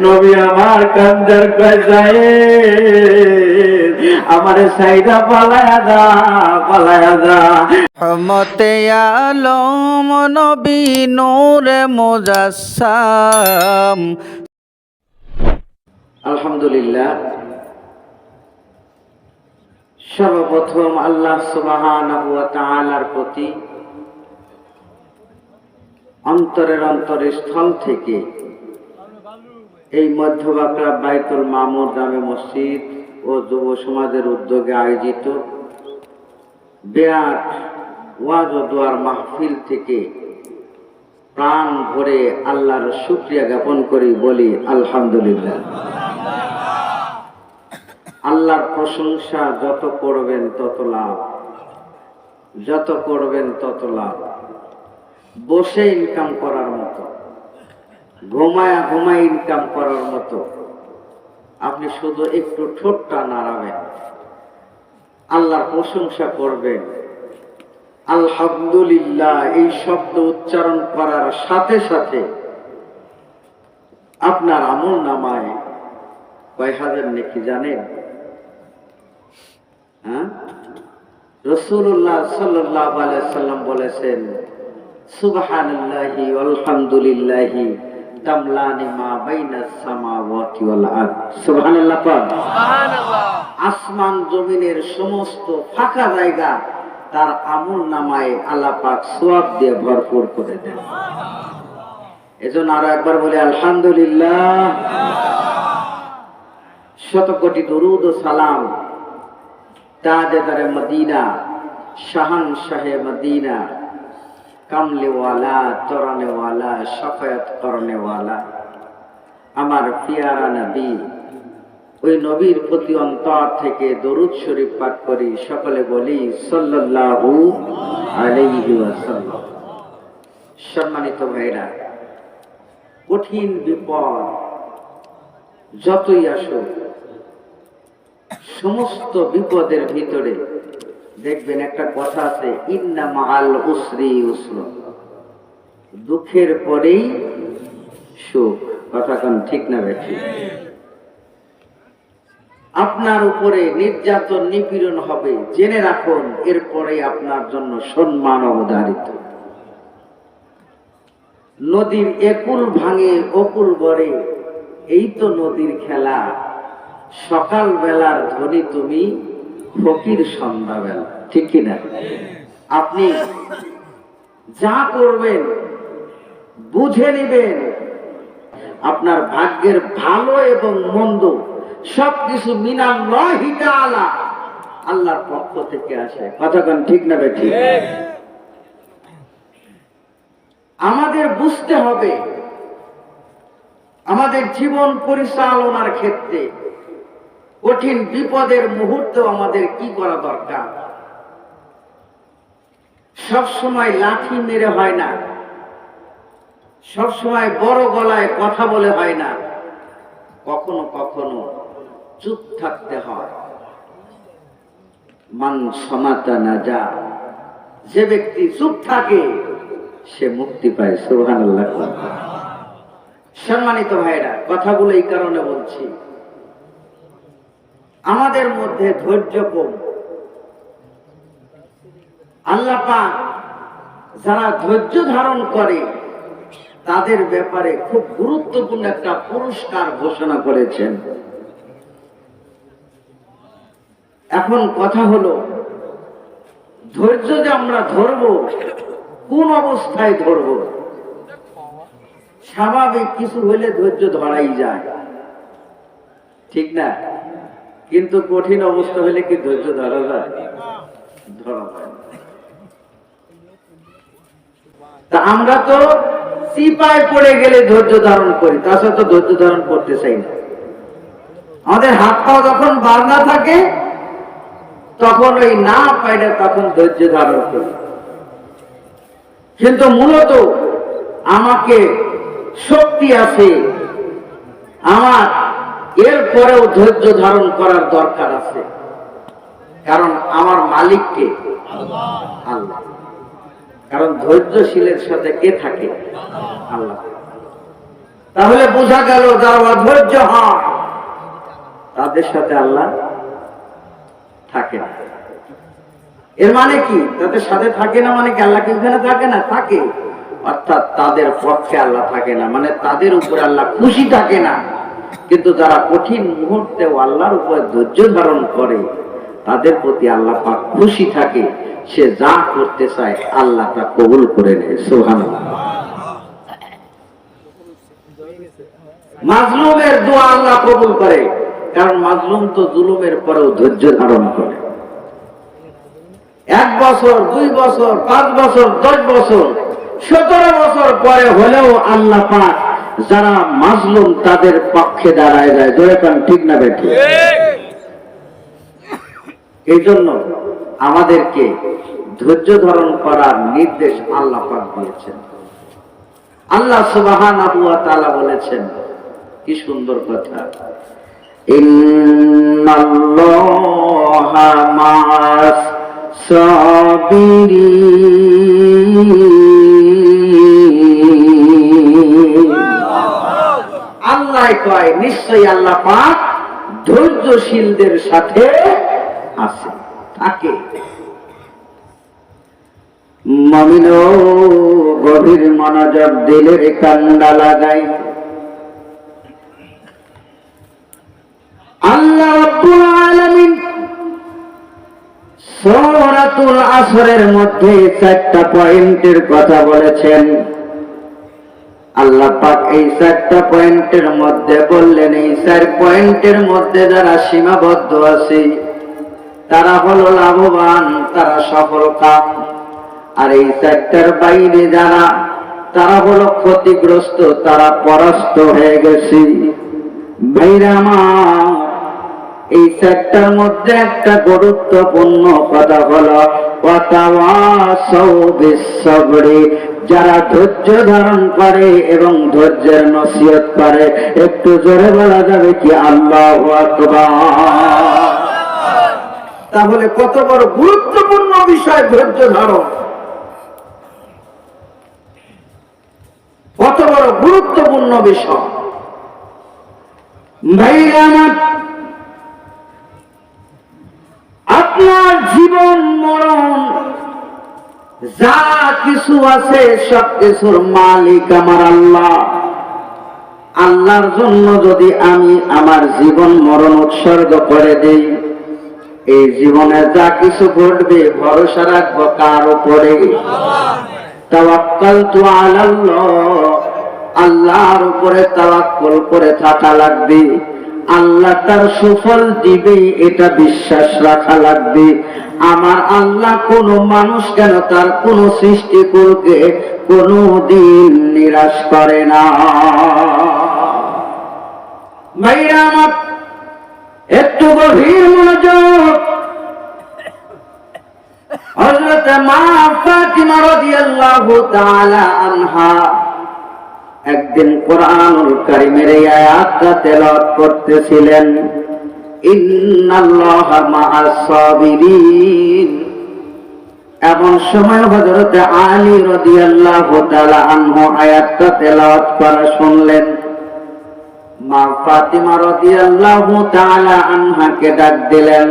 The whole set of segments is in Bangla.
নবী আমার কান্দার কয় যায় আমারে সাইদা পালায়া দা রহমতে আলম নবী নূরে মুজাসসাম। আলহামদুলিল্লাহ, সর্বপ্রথম আল্লাহ সুবহানাহু ওয়া তাআলার প্রতি অন্তরের অন্তরস্থল থেকে এই মধ্যবাকরা বাইতুল মামুর জামে মসজিদ ও যুব সমাজের উদ্যোগে আয়োজিত বিরাট ওয়াজ ও দোয়ার মাহফিল থেকে প্রাণ ভরে আল্লাহর শুকরিয়া জ্ঞাপন করি, বলি আলহামদুলিল্লাহ। আল্লাহর প্রশংসা যত করবেন তত লাভ, যত করবেন তত লাভ। বসে ইনকাম করার মতো, ঘুমায় ইনকাম করার মতো আপনি শুধু একটু ঠোঁটটা নাড়াবেন, আল্লাহর প্রশংসা করবেন। আলহামদুলিল্লাহ এই শব্দ উচ্চারণ করার সাথে সাথে আপনার আমল নামায় কয় হাজার নেকি জানেন? রাসূলুল্লাহ সাল্লাল্লাহু আলাইহি সাল্লাম বলেছেন, সুবহানাল্লাহি আলহামদুলিল্লাহি তামলানি মা বাইনাস সামাওয়াতি ওয়াল আরদ। সুবহানাল্লাহ, সুবহানাল্লাহ। আসমান জমিনের সমস্ত ফাঁকা জায়গা তার আমল নামায় আল্লাহ পাক সওয়াব দিয়ে ভরপুর করে দেন। এজন্য আরো একবার বলি আলহামদুলিল্লাহ। শত কোটি দরুদ ও সালাম তাজদারে মদিনা, শাহানশাহে মদিনা, কামলেওয়ালা, তরানেওয়ালা, শাফায়াত করনেওয়ালা আমার পিয়ারা নবী, ওই নবীর প্রতি অন্তর থেকে দরুদ শরীফ পাঠ করি। সকলে বলি সাল্লাল্লাহু আলাইহি ওয়াসাল্লাম। সম্মানিত ভাইরা, কঠিন বিপদ যতই আসুক, সমস্ত বিপদের ভিতরে দেখবেন একটা কথা আছে, ইন্না মাআল উসরি ইউসরা। দুঃখের পরেই সুখ। কথা কোন ঠিক না বেঠিক? আপনার উপরে নির্যাতন নিপীড়ন হবে, জেনে রাখুন এরপরে আপনার জন্য সম্মান অবধারিত। নদীর একুল ভাঙে অকুল গড়ে, এই তো নদীর খেলা। সকাল বেলার ধনী তুমি, ফকির সন্ধ্যাবেলা। ঠিক কিনা? আপনি যা করবেন বুঝে নেবেন, আপনার ভাগ্যের ভালো এবং মন্দ সবকিছু মিনাল্লাহি তাআলা, আল্লাহর পক্ষ থেকে আসে। কথা কোন ঠিক না বেঠিক? আমাদের বুঝতে হবে আমাদের জীবন পরিচালনার ক্ষেত্রে কঠিন বিপদের মুহূর্তে আমাদের কি করা দরকার। সব সময় লাঠি মেরে হয় না, সব সময় বড় গলায় কথা বলে হয় না, কখনো কখনো চুপ থাকতে হয়। মান সমাতা না যা, যে ব্যক্তি চুপ থাকে সে মুক্তি পায়। সুবহানাল্লাহ। সম্মানিত ভাইরা, কথাগুলো এই কারণে বলছি, আমাদের মধ্যে ধৈর্য কম। আল্লাহ পাক যারা ধৈর্য ধারণ করে তাদের ব্যাপারে খুব গুরুত্বপূর্ণ একটা পুরস্কার ঘোষণা করেছেন। এখন কথা হলো, ধৈর্য যে আমরা ধরবো, কোন অবস্থায় ধরবো? স্বাভাবিক কিছু হলে ধৈর্য ধরাই যায়, ঠিক না? কিন্তু কঠিন অবস্থা হলে কি ধৈর্য ধরা যায়? ধরা যায় না। তা আমরা তো চিপায় পড়ে গেলে ধৈর্য ধারণ করি, তাছাড়া তো ধৈর্য ধারণ করতে চাই না। আমাদের হাত পা যখন বাঁধা থাকে তখন ওই না পাইলে তখন ধৈর্য ধারণ করি। কিন্তু মূলত আমাকে শক্তি আছে, আমার এরপরেও ধৈর্য ধারণ করার দরকার আছে, কারণ আমার মালিককে আল্লাহ। কারণ ধৈর্যশীলের সাথে কে থাকে? আল্লাহ। তাহলে বোঝা গেল যারা অধৈর্য হয় তাদের সাথে আল্লাহ থাকে না। এর মানে কি? তাদের সাথে থাকে না মানে কি আল্লাহ কি ওখানে থাকে না? থাকে, অর্থাৎ তাদের পক্ষে আল্লাহ থাকে না, মানে তাদের উপর আল্লাহ খুশি থাকে না। কিন্তু যারা কঠিন মুহূর্তে আল্লাহর উপর ধৈর্য ধারণ করে তাদের প্রতি আল্লাহ পাক খুশি থাকে। সে যা করতে চায় আল্লাহ তা কবুল করে নেয়। সুবহানাল্লাহ। মাজলুমের দোয়া আল্লাহ কবুল করে, কারণ মাজলুম তো জুলুমের পরেও ধৈর্য ধারণ করে। 1 বছর, 2 বছর, 5 বছর, 10 বছর, 17 বছর পরে হলেও আল্লাহ পাক যারা মাজলুম তাদের পক্ষে দাঁড়ায় যায়। জোরে কান ঠিক না বেঠিক? এই জন্য আমাদেরকে ধৈর্য ধারণ করার নির্দেশ আল্লাহ পাক দিয়েছেন। আল্লাহ সুবহানাহু ওয়া তাআলা বলেছেন, কি সুন্দর কথা, ইন্নাল্লাহা মা'আস সাবিরিন। আল্লাহ কয় নিশ্চয়ই আল্লাহ পাক ধৈর্যশীলদের সাথে আছে, থাকে। মুমিনও গভীর মনোযোগ দিলে কান্না লাগাই। আল্লাহ রাব্বুল আলামিন সূরাতুল আসরের মধ্যে 4টা পয়েন্টের কথা বলেছেন। আল্লাহ পাক এই 4টা পয়েন্টের মধ্যে বললেন, এই 4 পয়েন্টের মধ্যে যারা সীমাবদ্ধ আছে তারা হলো লাভবান, তারা সফল কাম। আর এই 4টার বাইরে যারা, তারা হলো ক্ষতিগ্রস্ত, তারা পরাস্ত হয়ে গেছে। ভাইরা আমার, এই 4টার মধ্যে একটা গুরুত্বপূর্ণ কথা হলো ওয়াতাওয়াসাউ বিস-সাবরি। যারা ধৈর্য ধারণ করে এবং ধৈর্যের নসিহত করে। একটু জোরে বলা যাবে কি আল্লাহু আকবার? তাহলে কত বড় গুরুত্বপূর্ণ বিষয় ধৈর্য ধারণ, কত বড় গুরুত্বপূর্ণ বিষয়। ভাইরা আমার, আপনার জীবন মরণ যা কিছু আছে সব কিছুর মালিক আমার আল্লাহ। আল্লাহর জন্য যদি আমি আমার জীবন মরণ উৎসর্গ করে দেই, এই জীবনে যা কিছু ঘটবে ভরসা রাখবো কার উপরে? তাওয়াক্কালতু আলাল্লাহ, আল্লাহর উপরে তাওয়াক্কুল করে থাকা লাগবে। আল্লাহ তার সুফল দিবে এটা বিশ্বাস রাখা লাগবে। আমার আল্লাহ কোন মানুষ কেন তার কোন সৃষ্টিকুলকে কোনদিন নিরাশ করে না। ভাইরা আমার, একটু গভীর মনোযোগ। হযরত মা ফাতিমা রাদিয়াল্লাহু তাআলা আনহা একদিন কোরআনুল কারীমের এই আয়াতটা তেলাওয়াত করতেছিলেন, ইন্নাল্লাহা মা'আস সাবিরিন। এমন সময় হযরত আলী রাদিয়াল্লাহু তাআলা আনহু আয়াতটা তেলাওয়াত করা শুনলেন। মা ফাতিমা রাদিয়াল্লাহু তাআলা আনহাকে ডাক দিলেন,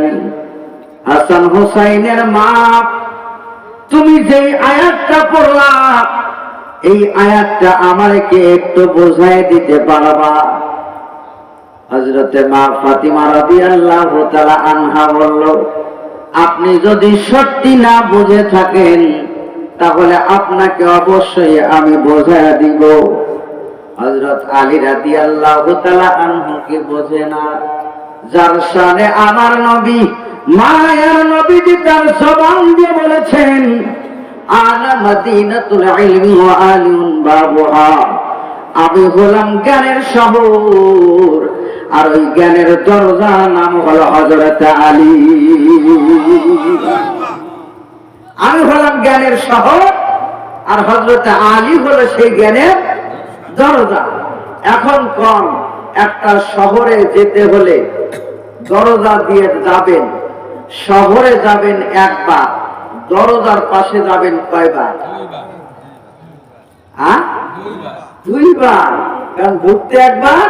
হাসান হুসাইনের মা, তুমি যে আয়াতটা পড়লা এই আয়াতটা আমাকে একটু বোঝায় দিতে পারবা? হযরতে মা ফাতিমা রাদিয়াল্লাহু তাআলা আনহা বলল, আপনি যদি সত্যি না বুঝে থাকেন তাহলে আপনাকে অবশ্যই আমি বোঝায় দিব। হযরত আলী রাদিয়াল্লাহু তাআলা আনহু কি বোঝে না? যার শানে আমার নবী, মায়ার নবীজি তার জবান দিয়ে বলেছেন, আনা মদিনাতুল ইলমি ওয়া আলিউন বাবুহা। আমি হলাম জ্ঞানের শহর, আর ওই জ্ঞানের দরজা নাম হলো হযরত আলী। আমি হলাম জ্ঞানের শহর, আর হযরত আলী হলো সেই জ্ঞানের দরজা। এখন কোন একটা শহরে যেতে হলে দরজা দিয়ে যাবেন, শহরে যাবেন একবার, দরজার পাশে যাবেন কয়বার? দুইবার, কারণ ঢুকতে একবার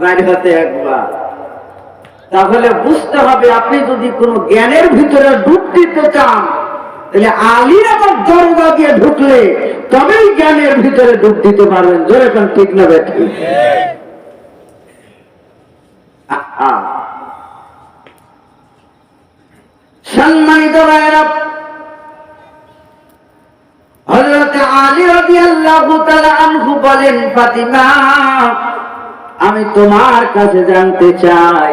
বাইরে হতে একবার। তাহলে বুঝতে হবে আপনি যদি কোনো জ্ঞানের ভিতরে ডুব দিতে চান তাহলে আলীর আমার দরজা দিয়ে ঢুকলে তবেই জ্ঞানের ভিতরে ডুব দিতে পারবেন। জোরে কোন ঠিক না বেঠিক? সম্মানিত ভাইরা, হযরত আলী রাদিয়াল্লাহু তাআলা আনহু বলেন, ফাতিমা আমি তোমার কাছে জানতে চাই,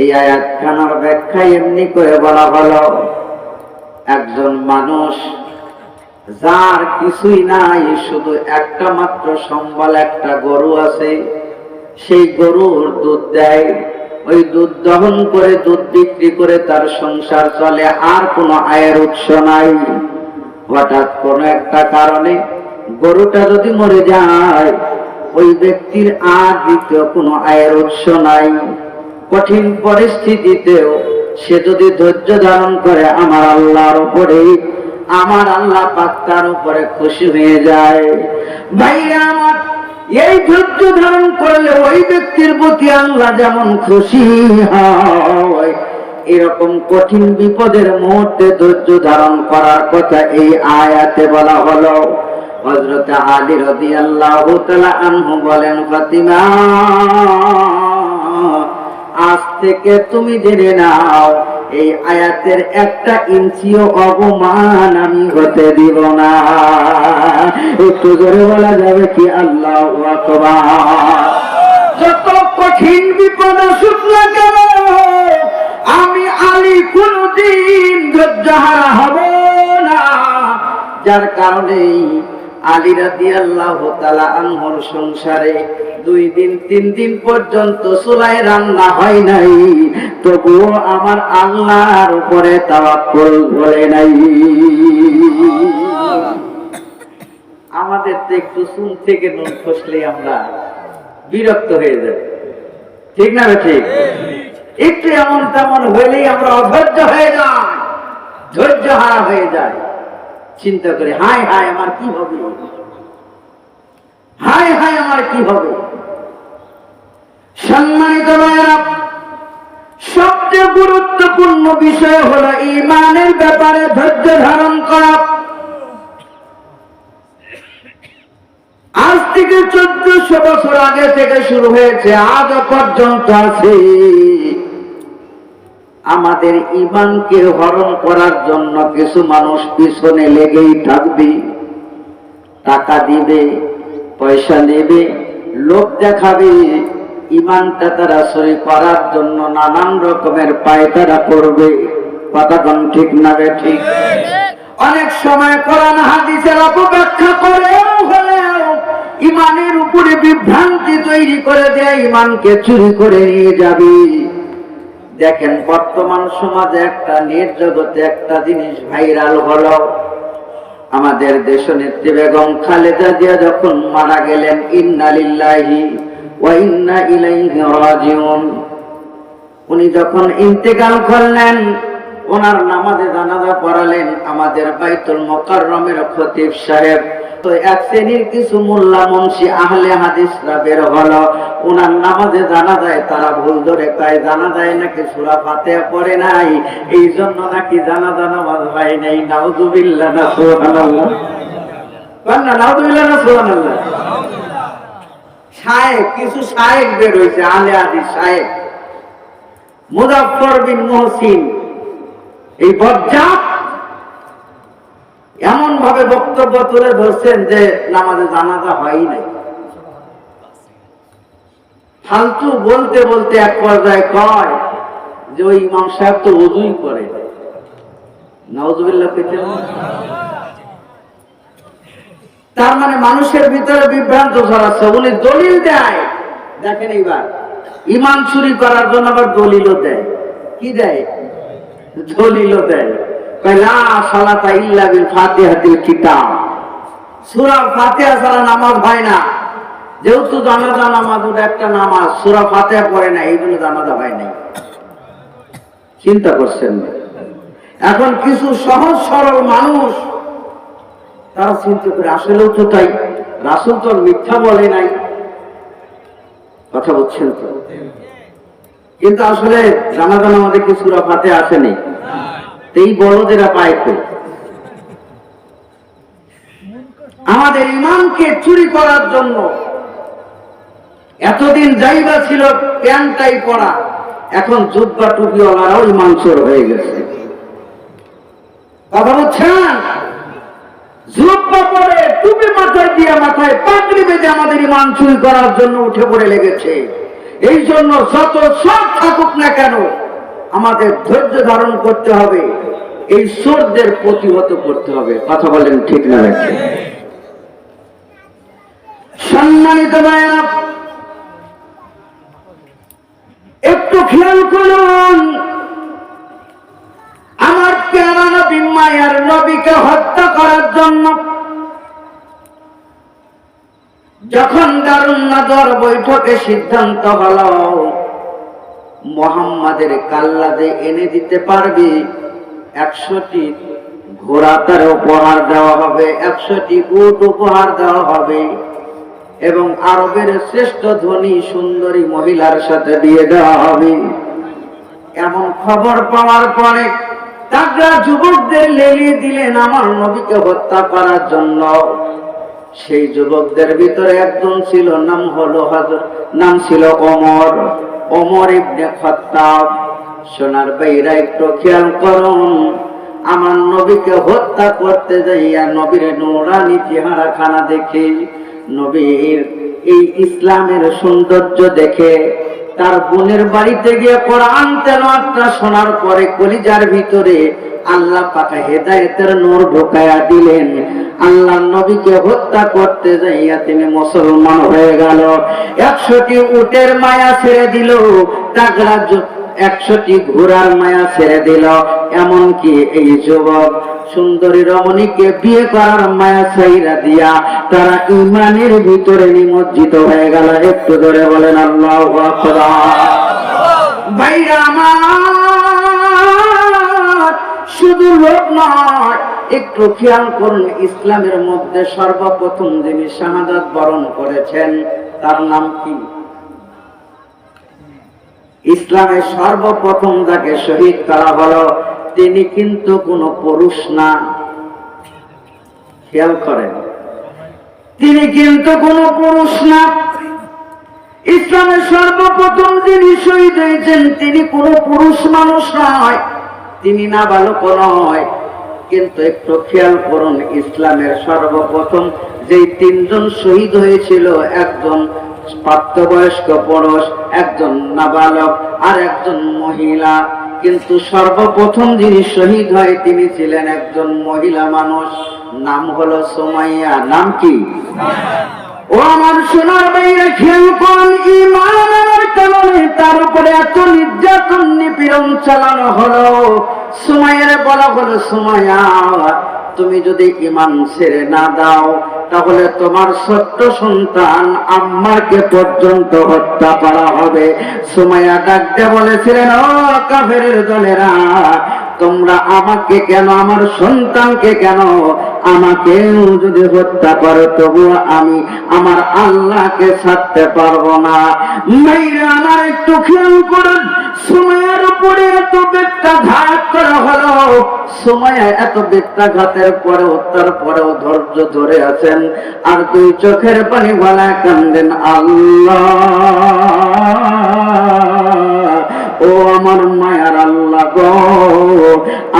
এই আয়াতখানার ব্যাখ্যা এমনি করে বলা হলো, একজন মানুষ যার কিছুই নাই, শুধু একটা মাত্র সম্বল, একটা গরু আছে, সেই গরুর দুধ দেয়, ওই দুধ দহন করে দুধ বিক্রি করে তার সংসার চলে, আর কোনো আয়ের উৎস নাই। হঠাৎ কোন একটা কারণে গরুটা যদি মরে যায়, ওই ব্যক্তির আর দ্বিতীয় কোনো আয়ের উৎস নাই। কঠিন পরিস্থিতিতেও সে যদি ধৈর্য ধারণ করে আমার আল্লাহর উপরে, আমার আল্লাহ পাক তার উপরে খুশি হয়ে যায়। ভাইরা আমার, এই ধৈর্য ধারণ করলে ওই ব্যক্তির প্রতি আল্লাহ যেমন খুশি হয়, এরকম কঠিন বিপদের মুহূর্তে ধৈর্য ধারণ করার কথা এই আয়াতে বলা হলো। হযরত আলী রাদিয়াল্লাহু তাআলা আনহু বলেন, ফাতিমা আজ থেকে তুমি জেনে নাও, এই আয়াতের একটা ইঞ্চিও অপমান আমি হতে দিব না। একটু জোরে বলা যাবে কি আল্লাহু আকবার? যত কঠিন বিপদ আসুক না কেন, আমি আলী কোনদিন ধৈর্যহারা হব না। যার কারণে আলী রাদিয়াল্লাহু তাআলা আনহুর সংসারে 2 দিন 3 দিন পর্যন্ত চুলায় রান্না হয় নাই, তবুও আমার আল্লাহর উপরে তাওয়াক্কুল করে নাই। আমাদের তো একটু চুন থেকে নুন খসলে আমরা বিরক্ত হয়ে যাই, ঠিক না ঠিক? একটু এমন তেমন হইলেই আমরা অধৈর্য হয়ে যাই, ধৈর্য হারা হয়ে যায়। চিন্তা করি, হায় হায় আমার কি হবে, হায় হায় আমার কি হবে। সম্মানিত ভাইরা, সবচেয়ে গুরুত্বপূর্ণ বিষয় হলো ঈমানের ব্যাপারে ধৈর্য ধারণ করা। আজ থেকে 1400 বছর আগে থেকে শুরু হয়েছে, আজ পর্যন্ত আছে। আমাদের ঈমানকে হরণ করার জন্য কিছু মানুষ পিছনে লেগেই থাকবে, টাকা দিবে, পয়সা নেবে, লোক দেখাবে, ঈমানটা তারা চুরি করার জন্য নানান রকমের পায়তারা করবে। কথা কোন ঠিক না ঠিক? অনেক সময় কোরআন হাদিসের অপব্যাখ্যা করেও হলেও ঈমানের উপরে বিভ্রান্তি তৈরি করে দেয়, ঈমানকে চুরি করে নিয়ে যাবে। দেখেন বর্তমান সমাজে একটা নির্জগতে একটা জিনিস ভাইরাল হলো, আমাদের দেশনেত্রী বেগম খালেদা জিয়া যখন মারা গেলেন, ইন্না লিল্লাহি ওয়া ইন্না ইলাইহি রাজিউন, উনি যখন ইন্তেকাল করলেন, ওনার নামাজে জানাজা পড়ালেন আমাদের বাইতুল মুকাররমের খতিব সাহেব। তো এক শ্রেণীর কিছু মোল্লা মুন্সি আহলে হাদিসরা বের হলো, ওনার নামাজে জানাজায় তারা ভুল ধরে কয় জানাজায় নাকি সূরা ফাতিহা পড়ে নাই, এই জন্য নাকি জানাজা নামাজ হয় নাই। নাউযুবিল্লাহ না সুবহানাল্লাহ, বলেন না নাউযুবিল্লাহ না সুবহানাল্লাহ। শায়েখ, কিছু শায়েখ বের হয়েছে, আহলে হাদিস শায়েখ, মুজাফফর বিন মুহসিন, এই বজ্জাত এমন ভাবে বক্তব্য তুলে ধরছেন যে নামাজে জানাজা হয়ই নাই। ফালতু বলতে বলতে এক পর্যায়ে কয় যে ওই ইমাম সাহেব তো ওযুই করে। নাউযুবিল্লাহ কইতে, তার মানে মানুষের ভিতরে বিভ্রান্ত ছড়াচ্ছে। উনি দলিল দেয়, দেখেন এইবার ঈমান চুরি করার জন্য আবার দলিলও দেয়। কি দেয়? দলিলও দেয়। লা সালাতা ইল্লা বিল ফাতিহাতিল কিতাব, সূরা ফাতিহা ছাড়া নামাজ হয় না। যেহেতু জানাজা নামাজ ওটা একটা নামাজ, সূরা ফাতিহা পড়ে না, এই জন্য জানাজা হয় নাই। চিন্তা করছেন না? এখন কিছু সহজ সরল মানুষ তারা চিন্তা করে আসলেও তো তাই, রাসূল তো মিথ্যা বলে নাই, কথা বলছেন তো? কিন্তু আসলে জানাজান আমাদের কি সূরা ফাতিহা আসেনি, এই বড়দেরা পায় তো। আমাদের ইমানকে চুরি করার জন্য এতদিন যাইবা ছিল প্যান্টাই পরা, এখন জুব্বা টুপিওয়ালারাও ইমান চোর হয়ে গেছে, কথা বলছেন? জুব্বা পরে টুপি মাথায় দিয়ে মাথায় পাগড়ি বেঁধে আমাদের ইমান চুরি করার জন্য উঠে পড়ে লেগেছে। এই জন্য যত সব থাকুক না কেন আমাদের ধৈর্য ধারণ করতে হবে, এই চোরদের প্রতিহত করতে হবে, কথা বলেন ঠিক না? সম্মানিত ভাইরা, একটু খেয়াল করুন, আমার প্যারা নবী মায়ার নবীকে হত্যা করার জন্য যখন দারুন নাদর বৈঠকে সিদ্ধান্ত হলো মুহাম্মাদের কাল্লা যে এনে দিতে পারবে 100টি ঘোড়া তার উপহার দেওয়া হবে, 100টি উট উপহার দেওয়া হবে এবং আরবের শ্রেষ্ঠ ধনী সুন্দরী মহিলার সাথে বিয়ে দেওয়া হবে। এমন খবর পাওয়ার পরে তাগড়া যুবকদের লেলিয়ে দিলেন আমার নবীকে হত্যা করার জন্য। সেই যুবকদের ভিতরে একজন ছিল, নাম ছিল ওমর ইবনে খাত্তাব। সোনার ভাইরা একটু খেয়াল করুন, আমার নবীকে হত্যা করতে যাইয়া নবীর নূরানি চেহারাখানা দেখে, নবীর এই ইসলামের সৌন্দর্য দেখে, তার বোনের বাড়িতে গিয়ে কোরআন তেলাওয়াতটা শোনার পরে কলিজার ভিতরে আল্লাহ পাক হেদায়েতের নূর ঢোকায়া দিলেন। আল্লাহ নবীকে হত্যা করতে যাইয়া তিনি মুসলমান হয়ে গেল। 100টি উটের মায়া ছেড়ে দিল, তাগড়া 100টি ঘোড়ার মায়া ছেড়ে দিল। এমনকি এই যুবক সুন্দরী রমণীকে বিয়ে করার মায়া ছাইরা দিয়া তারা ইমানের ভিতরে নিমজ্জিত হয়ে গেল। একটু ধরে বলেন আল্লাহু আকবার। ভাইরা আমার, শুধু লোক নয়, একটু খেয়াল করুন, ইসলামের মধ্যে সর্বপ্রথম যিনি শাহাদাত বরণ করেছেন তার নাম কি? ইসলামে সর্বপ্রথম যাকে শহীদ করা হলো তিনি কিন্তু কোনো পুরুষ না, খেয়াল করেন, তিনি কিন্তু কোনো পুরুষ না। ইসলামের সর্বপ্রথম যিনি শহীদ হয়েছেন তিনি কোনো পুরুষ মানুষ নয়, তিনি নাবালক নয়। কিন্তু একটু খেয়াল করুন, ইসলামের সর্বপ্রথম যে 3 জন শহীদ হয়েছিল, একজন প্রাপ্তবয়স্ক পুরুষ, একজন নাবালক আর একজন মহিলা। কিন্তু সর্বপ্রথম যিনি শহীদ হয় তিনি ছিলেন একজন মহিলা মানুষ, নাম হলো সুমাইয়া। নাম কি? ও আমার সোনার ভাইরা, খেয়াল করুন, ঈমানের কারণে তার উপরে এত নির্যাতন নিপীড়ন চালানো হলো। সুমাইয়ার বলা হলো, সুমাইয়া তুমি যদি ঈমান ছেড়ে না দাও তাহলে তোমার ছোট্ট সন্তান আম্মারকে পর্যন্ত হত্যা করা হবে। সুমাইয়া ডাকতে বলেছিলেন, ও কাফেরের দলেরা, তোমরা আমাকে কেন, আমার সন্তানকে কেন, আমাকে যদি হত্যা করে তবুও আমি আমার আল্লাহকে ছাড়তে পারবো না। মাইরা আমার একটু খেয়াল করুন, সুমাইয়ার উপরে এত বেত্রাঘাত করা হলো। সুমাইয়া এত বেত্রাঘাতের পরেও তারপরেও ধৈর্য ধরে আছেন আর 2 চোখের পানি গলায় কান্দেন, আল্লাহ ও আমার মায়ার আল্লাহ গো,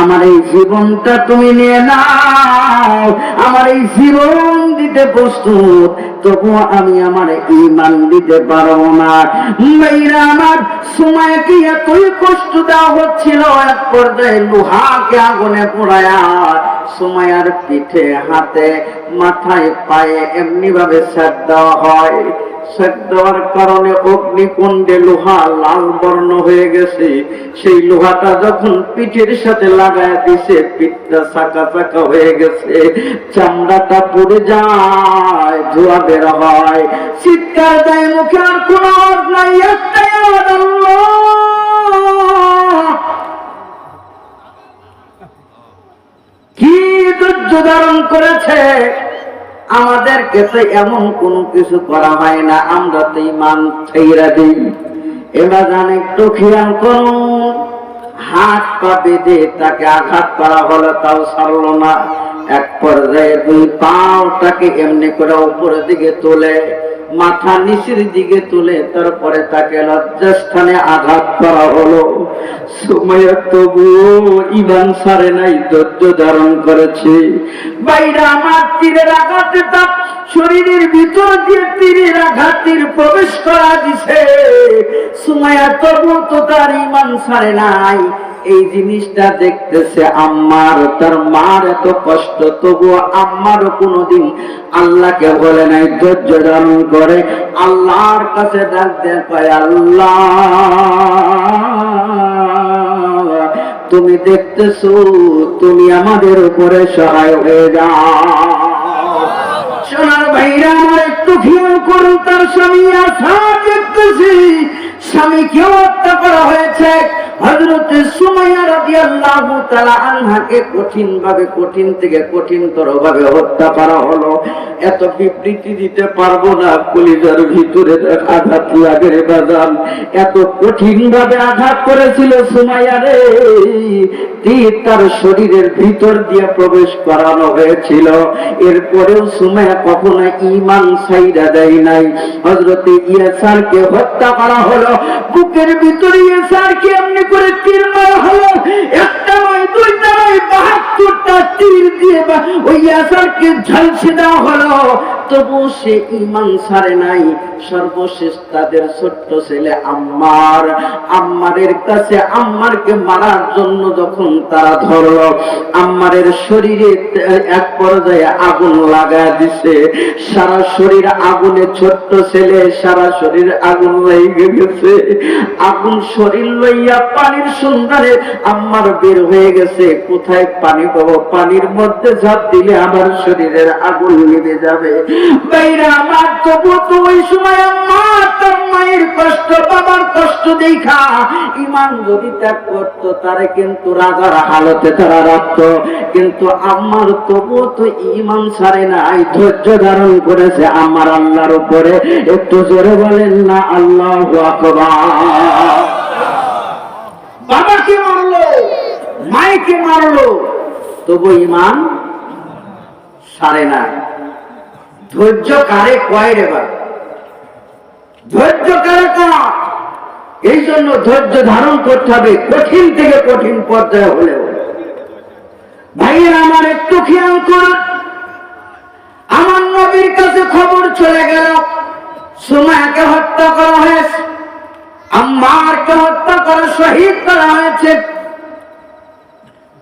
আমার এই জীবনটা তুমি নিয়ে নাও, আমার এই জীবন দিতে প্রস্তুত, তবুও আমি আমার ঈমান দিতে পারবো না। মেয়েরা আমার, সুমাইয়াকে এতই কষ্ট দেওয়া হচ্ছিল, এক পর্যায়ে লোহাকে আগুনে পোড়ায়া সুমাইয়ার পিঠে, হাতে, মাথায়, পায়ে এমনি ভাবে সেঁক দেওয়া হয়। সেঁক দেওয়ার কারণে অগ্নিকুণ্ডে লোহা লাল বর্ণ হয়ে গেছে। সেই লোহাটা যখন পিঠের সাথে লাগায় দিছে, পিঠটা চাকা চাকা হয়ে গেছে, চামড়াটা পুড়ে যায়, ধোঁয়া বের হয়, চিৎকার দেয়, মুখে আর কোনো আওয়াজ নাই, একটাই আওয়াজ, আল্লাহ। কি ধৈর্য ধারণ করেছে আমাদেরকে তো এমন কোনো কিছু করা হয় না, আমরা তো ইমান ছাইরা দিই। এবার একটু খেয়াল করুন, হাত পা বেঁধে তাকে আঘাত করা হলো, তাও ছাড়লো না। এক পর্যায়ে দুই পাওটাকে এমনি করে উপরের দিকে তোলে, মাথা নিচের দিকে তুলে তারপরে তাকে লজ্জাস্থানে আঘাত করা হলো। সুমাইয়া তবুও ঈমান ছাড়ে নাই, ধৈর্য ধারণ করেছে। বাইরে আমার তীরের আঘাতে তার শরীরের ভিতর দিয়ে তীরের আঘাতের প্রবেশ করা দিছে। সুমাইয়া তবুও তো তার ঈমান ছাড়ে নাই। এই জিনিসটা দেখতেছে আম্মার, তার মার এত কষ্ট, তবুও আম্মারও কোনোদিন আল্লাহকে বলে নাই, ধৈর্য ধারণ করে আল্লাহর কাছে ডাক দেয়, কয় আল্লাহ তুমি দেখতেছো, তুমি আমাদের উপরে সহায় হয়ে যাও। সোনার ভাইরা আমার একটু খেয়াল করুন, তার স্বামী আসাদ দেখতেছি স্বামীকেও হত্যা করা হয়েছে। হযরত সুমাইয়া রাদিয়াল্লাহু তাআলা আনহাকে কঠিন থেকে কঠিনতর ভাবে হত্যা করা হলো। এত বিবৃতি দিতে পারবো না, কলিজার ভিতরে আঘাত লাগে রে বাজান। এত কঠিন ভাবে আঘাত করেছিল সুমাইয়া রে, তীর তার শরীরের ভিতর দিয়ে প্রবেশ করানো হয়েছিল। এরপরেও সুমাইয়া কখনো ঈমান ছাইড়া দেয় নাই। হযরত ইয়াসারকে হত্যা করা হলো, বুকের ভিতরে ইয়াসারকে এমনি করে তীর মারা হলো। একটা নয়, দুইটা নয়, ৭২টা তীর দিয়ে ওই ইয়াসারকে ঝালসে দেওয়া হলো, তবু সে ঈমান ছাড়ে নাই। সর্বশেষ তাদের ছোট্ট ছেলে আম্মারের কাছে আম্মারকে মারার জন্য যখন তারা ধরলো, আম্মারের শরীরে এক পর্যায়ে আগুন লাগায় দিছে। সারা শরীর আগুনে, ছোট্ট ছেলে সারা শরীর আগুন লেগে গেছে। আগুন শরীর লইয়া পানির সন্ধানে আম্মার বের হয়ে গেছে। কোথায় পানি পাবো? পানির মধ্যে ঝাঁপ দিলে আমার শরীরের আগুন নিভে যাবে। বাইরে আমার তবু তো ওই সময় আম্মার তার মায়ের কষ্ট, বাবার কষ্ট দেখা ঈমান যদি ত্যাগ করতো, তারা কিন্তু রাজার হালতে তারা রাখতো। কিন্তু আম্মার তবু তো ঈমান ছাড়ে নাই, ধৈর্য ধারণ করেছে আমার আল্লাহর উপরে। একটু জোরে বলেন না আল্লাহু আকবার। বাবাকে মারলো, মায়েকে মারলো, তবু ঈমান ছাড়ে না। ধৈর্য কারে কয় রে বা? ধৈর্য কারে কয়? এই জন্য ধৈর্য ধারণ করতে হবে, কঠিন থেকে কঠিন পর্যায়ে হলেও। ভাইয়ের আমার একটু খেয়াল করুন, আমার নবীর কাছে খবর চলে গেল সুমাইয়াকে হত্যা করা হয়েছে, আম্মারকে হত্যা করে শহীদ করা হয়েছে।